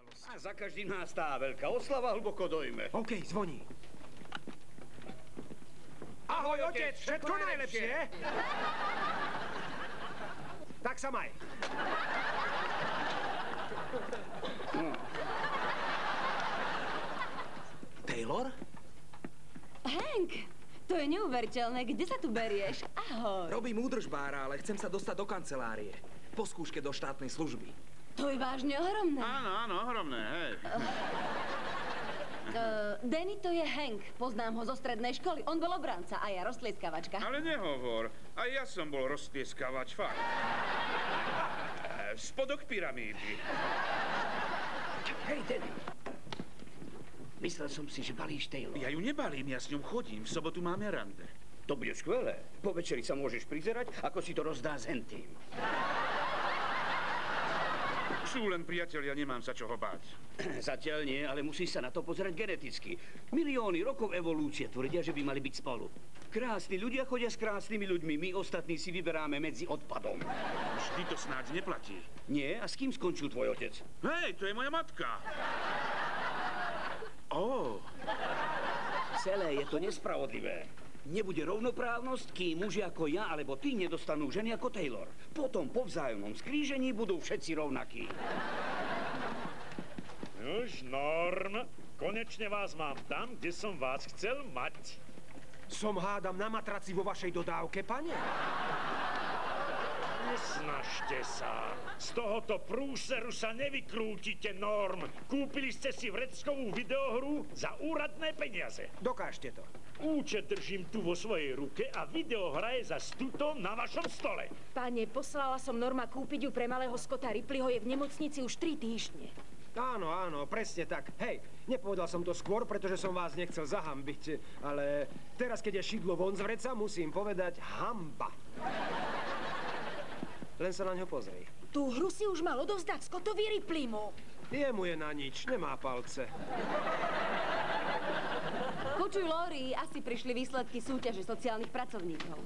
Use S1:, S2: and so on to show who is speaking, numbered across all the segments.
S1: udalosť.
S2: A za každým nás tá veľká oslava hlboko dojme.
S3: OK, zvoní. Ahoj, otec, všetko najlepšie? Tak sa maj. Taylor?
S4: Hank, to je neuveriteľné. Kde sa tu berieš? Ahoj.
S3: Robím údržbára, ale chcem sa dostať do kancelárie. Po skúške do štátnej služby.
S4: To je vážne ohromné.
S1: Áno, ohromné, hej.
S4: Danny, to je Hank. Poznám ho zo strednej školy. On bol obranca a ja roztlieskavačka.
S1: Ale nehovor. Aj ja som bol roztlieskavač, fakt. Spodok pyramídy.
S2: Hej, Danny. Myslel som si, že balíš Taylor.
S1: Ja ju nebalím, ja s ňou chodím. V sobotu máme rande.
S2: To bude skvelé. Po večeri sa môžeš prizerať, ako si to rozdá s hentým.
S1: Sú len priatelia, nemám sa čoho báť.
S2: Zatiaľ nie, ale musíš sa na to pozerať geneticky. Milióny rokov evolúcie tvrdia, že by mali byť spolu. Krásni ľudia chodia s krásnymi ľuďmi, my ostatní si vyberáme medzi odpadom.
S1: Vždy to snáď neplatí.
S2: Nie? A s kým skončil tvoj otec?
S1: Hej, to je moja matka.
S2: Celé je to nespravodlivé. Nebude rovnoprávnosť, kým muži ako ja alebo ty nedostanú ženy ako Taylor. Potom po vzájomnom skrížení budú všetci rovnakí.
S5: Už, Norm, konečne vás mám tam, kde som vás chcel mať.
S3: Som hádam na matraci vo vašej dodávke, pane?
S5: Snažte sa. Z tohoto prúseru sa nevykrútite, Norm. Kúpili ste si vreckovú videohru za úradné peniaze.
S3: Dokážte to.
S5: Účet držím tu vo svojej ruke a videohra je zas tuto na vašom stole.
S6: Pane, poslala som Norma kúpiť ju pre malého Scotta Ripleyho, je v nemocnici už 3 týždne.
S3: Áno, presne tak. Hej, nepovedal som to skôr, pretože som vás nechcel zahambiť, ale teraz, keď je šidlo von z vreca, musím povedať hamba. Len sa na ňo pozri.
S6: Tú hru si už mal odovzdať Scottovi Ripleymu.
S3: Jemu je na nič, nemá palce.
S4: Počuj, Lori, asi prišli výsledky súťaže sociálnych pracovníkov.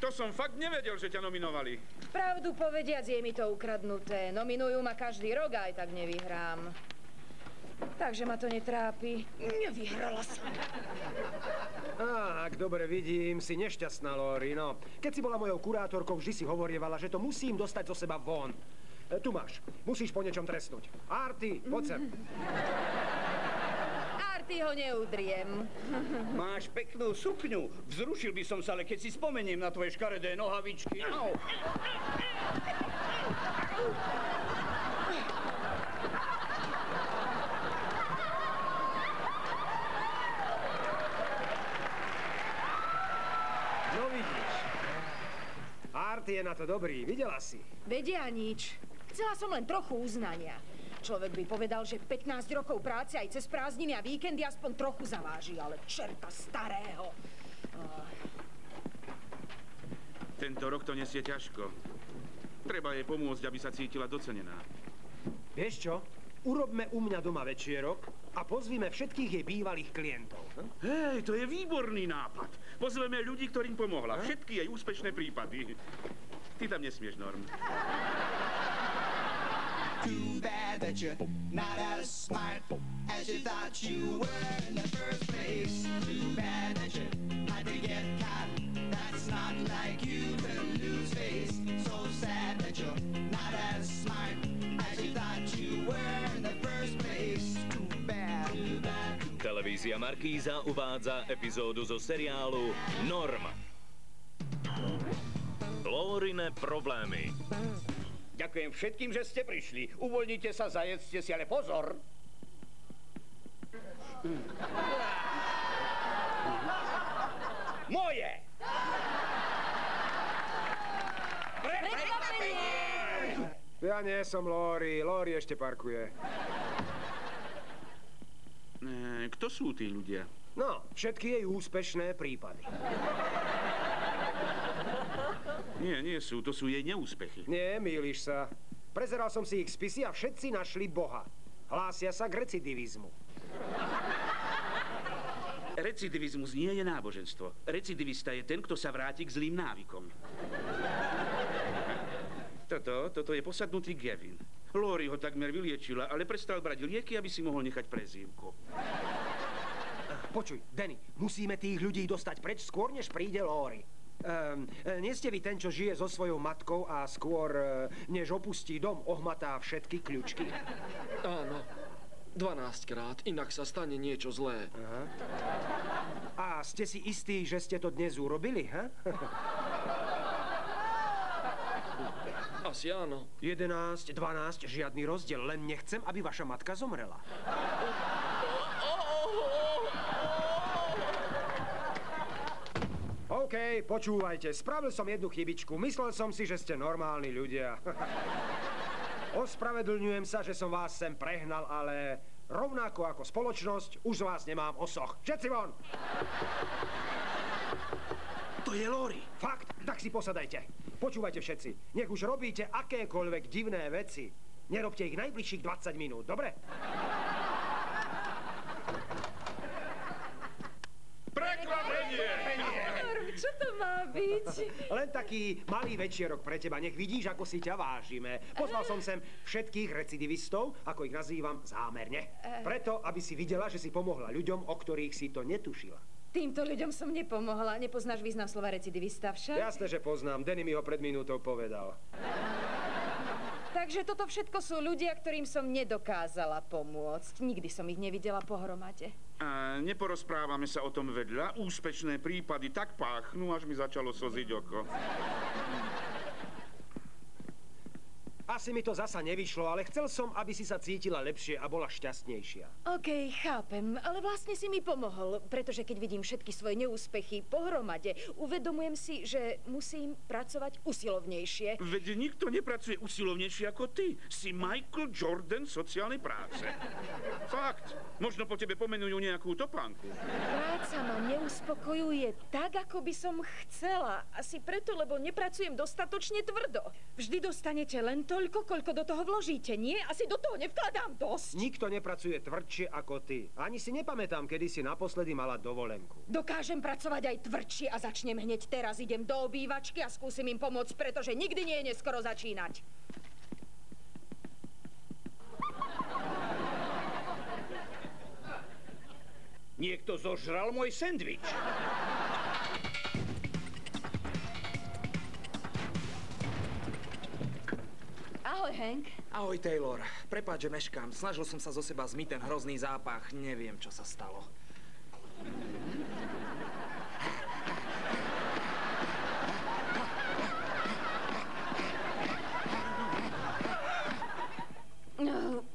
S1: To som fakt nevedel, že ťa nominovali.
S6: Pravdu povediac, je mi to ukradnuté. Nominujú ma každý rok a aj tak nevyhrám. Takže ma to netrápi. Nevyhrala som.
S3: Ak dobre vidím, si nešťastná, Lori, no. Keď si bola mojou kurátorkou, vždy si hovorievala, že to musím dostať zo seba von. Tu máš. Musíš po niečom trestnúť. Arty, poď sem.
S6: Arty ho neudriem.
S2: Máš peknú sukňu. Vzrušil by som sa, ale keď si spomeniem na tvoje škaredé nohavičky. Au.
S3: No vidíš. Arty je na to dobrý, videla si.
S6: Vedia nič. Chcela som len trochu uznania. Človek by povedal, že 15 rokov práce aj cez prázdniny a víkendy aspoň trochu zaváži, ale čerta starého.
S1: Tento rok to nesie ťažko. Treba jej pomôcť, aby sa cítila docenená.
S3: Vieš čo? Urobme u mňa doma večierok a pozvime všetkých jej bývalých klientov.
S1: Hej, to je výborný nápad. Pozveme ľudí, ktorým pomohla. Všetky jej úspešné prípady. Ty tam nesmieš, Norm.
S7: Too bad that you're not as smart as you thought you were in the first place. Too bad that you had to get caught. That's not like you to lose face. So sad that you're not as smart as you thought you were in the first place. Too bad. Too bad.
S8: Televízia Markíza uvádza epizódu zo seriálu Norm. Lórine problémy.
S2: Ďakujem všetkým, že ste prišli. Uvoľnite sa, zajedzte si, ale pozor! Moje!
S4: Prekvapenie!
S3: Ja nie som Lori. Lori ešte parkuje.
S1: Kto sú tí ľudia?
S3: No, všetky jej úspešné prípady.
S1: Nie sú, to sú jej neúspechy.
S3: Nie, mýliš sa. Prezeral som si ich spisy a všetci našli Boha. Hlásia sa k recidivizmu.
S1: Recidivizmus nie je náboženstvo. Recidivista je ten, kto sa vráti k zlým návykom. Toto je posadnutý Gavin. Lori ho takmer vyliečila, ale prestal brať lieky, aby si mohol nechať prezývku.
S3: Počuj, Danny, musíme tých ľudí dostať preč skôr, než príde Lori. Nie ste vy ten, čo žije so svojou matkou a skôr, než opustí dom, ohmatá všetky kľúčky?
S9: Áno. 12-krát, inak sa stane niečo zlé.
S3: Aha. A ste si istí, že ste to dnes urobili, ha?
S9: Asi áno.
S3: 11, 12, žiadny rozdiel, len nechcem, aby vaša matka zomrela. OK, počúvajte, spravil som jednu chybičku. Myslel som si, že ste normálni ľudia. Ospravedlňujem sa, že som vás sem prehnal, ale rovnako ako spoločnosť už z vás nemám osoch. Všetci von!
S1: To je Lori.
S3: Fakt? Tak si posadajte. Počúvajte všetci, nech už robíte akékoľvek divné veci. Nerobte ich najbližších 20 minút, dobre?
S1: Prekvapenie!
S4: Čo to má byť?
S3: Len taký malý večierok pre teba. Nech vidíš, ako si ťa vážime. Pozval som sem všetkých recidivistov, ako ich nazývam zámerne. Preto, aby si videla, že si pomohla ľuďom, o ktorých si to netušila.
S6: Týmto ľuďom som nepomohla. Nepoznáš význam slova recidivista však?
S3: Jasné, že poznám. Danny mi ho pred minútou povedal.
S6: Takže toto všetko sú ľudia, ktorým som nedokázala pomôcť. Nikdy som ich nevidela pohromade.
S1: A neporozprávame sa o tom vedľa. Úspešné prípady tak páchnú, až mi začalo slziť oko.
S3: Asi mi to zasa nevyšlo, ale chcel som, aby si sa cítila lepšie a bola šťastnejšia.
S6: OK, chápem, ale vlastne si mi pomohol, pretože keď vidím všetky svoje neúspechy pohromade, uvedomujem si, že musím pracovať usilovnejšie.
S1: Veď nikto nepracuje usilovnejšie ako ty. Si Michael Jordan sociálnej práce. Fakt. Možno po tebe pomenujú nejakú topánku.
S6: Práca ma neuspokojuje tak, ako by som chcela. Asi preto, lebo nepracujem dostatočne tvrdo. Vždy dostanete len toľko, koľko do toho vložíte, nie? Asi do toho nevkladám dosť.
S3: Nikto nepracuje tvrdšie ako ty. Ani si nepamätám, kedy si naposledy mala dovolenku.
S6: Dokážem pracovať aj tvrdšie a začnem hneď teraz. Idem do obývačky a skúsim im pomôcť, pretože nikdy nie je neskoro začínať.
S2: Niekto zožral môj sendvič.
S4: Ahoj, Hank.
S10: Ahoj, Taylor. Prepáč, že meškám. Snažil som sa zo seba zmyť ten hrozný zápach. Neviem, čo sa stalo.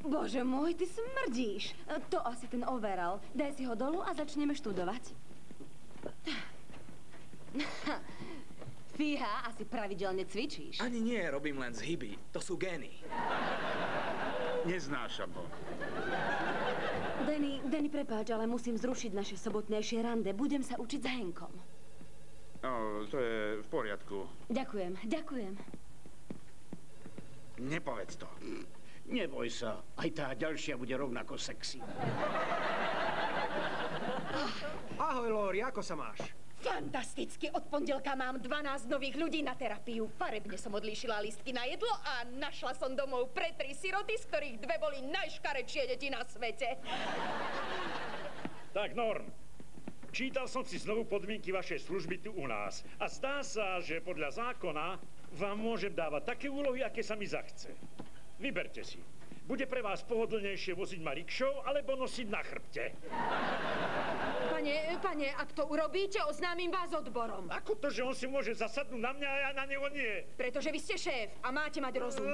S4: Bože môj, ty smrdíš. To asi ten overall. Daj si ho dolu a začneme študovať. Fíha, asi pravidelne cvičíš.
S10: Ani nie, robím len zhyby. To sú gény.
S1: Neznášam ho.
S4: Danny, prepáč, ale musím zrušiť naše sobotnejšie rande. Budem sa učiť s Hankom.
S1: To je v poriadku.
S4: Ďakujem.
S1: Nepovedz to.
S2: Neboj sa, aj tá ďalšia bude rovnako sexy.
S3: Ahoj, Lori, ako sa máš?
S6: Fantasticky. Od pondelka mám 12 nových ľudí na terapiu. Farebne som odlíšila lístky na jedlo a našla som domov pre 3 siroty, z ktorých 2 boli najškarečšie deti na svete.
S5: Tak, Norm, čítal som si znovu podmienky vašej služby tu u nás. A zdá sa, že podľa zákona vám môžem dávať také úlohy, aké sa mi zachce. Vyberte si. Bude pre vás pohodlnejšie voziť ma rikšou alebo nosiť na chrbte.
S6: Pane, ak to urobíte, oznámim vás odborom.
S5: Ako to, že on si môže zasadnúť na mňa a ja na neho nie?
S6: Pretože vy ste šéf a máte mať rozum.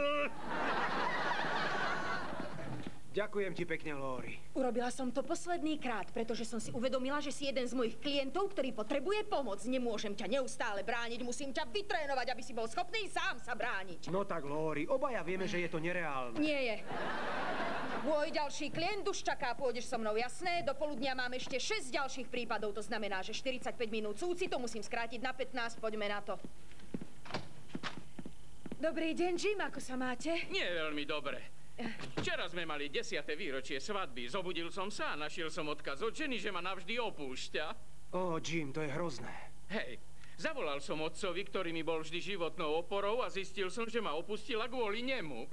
S3: Ďakujem ti pekne, Lori.
S6: Urobila som to posledný krát, pretože som si uvedomila, že si jeden z mojich klientov, ktorý potrebuje pomoc. Nemôžem ťa neustále brániť, musím ťa vytrénovať, aby si bol schopný sám sa brániť.
S3: No tak, Lori, obaja vieme, že je to nereálne.
S6: Nie je. Môj ďalší klient už čaká, pôjdeš so mnou, jasné? Do poludnia mám ešte 6 ďalších prípadov, to znamená, že 45 minút súci, to musím skrátiť na 15, poďme na to. Dobrý deň, Jim, ako sa máte?
S11: Nie veľmi dobre. Včera sme mali 10. výročie svadby. Zobudil som sa a našiel som odkaz od ženy, že ma navždy opúšťa.
S3: Jim, to je hrozné.
S11: Hej, zavolal som otcovi, ktorý mi bol vždy životnou oporou a zistil som, že ma opustila kvôli nemu.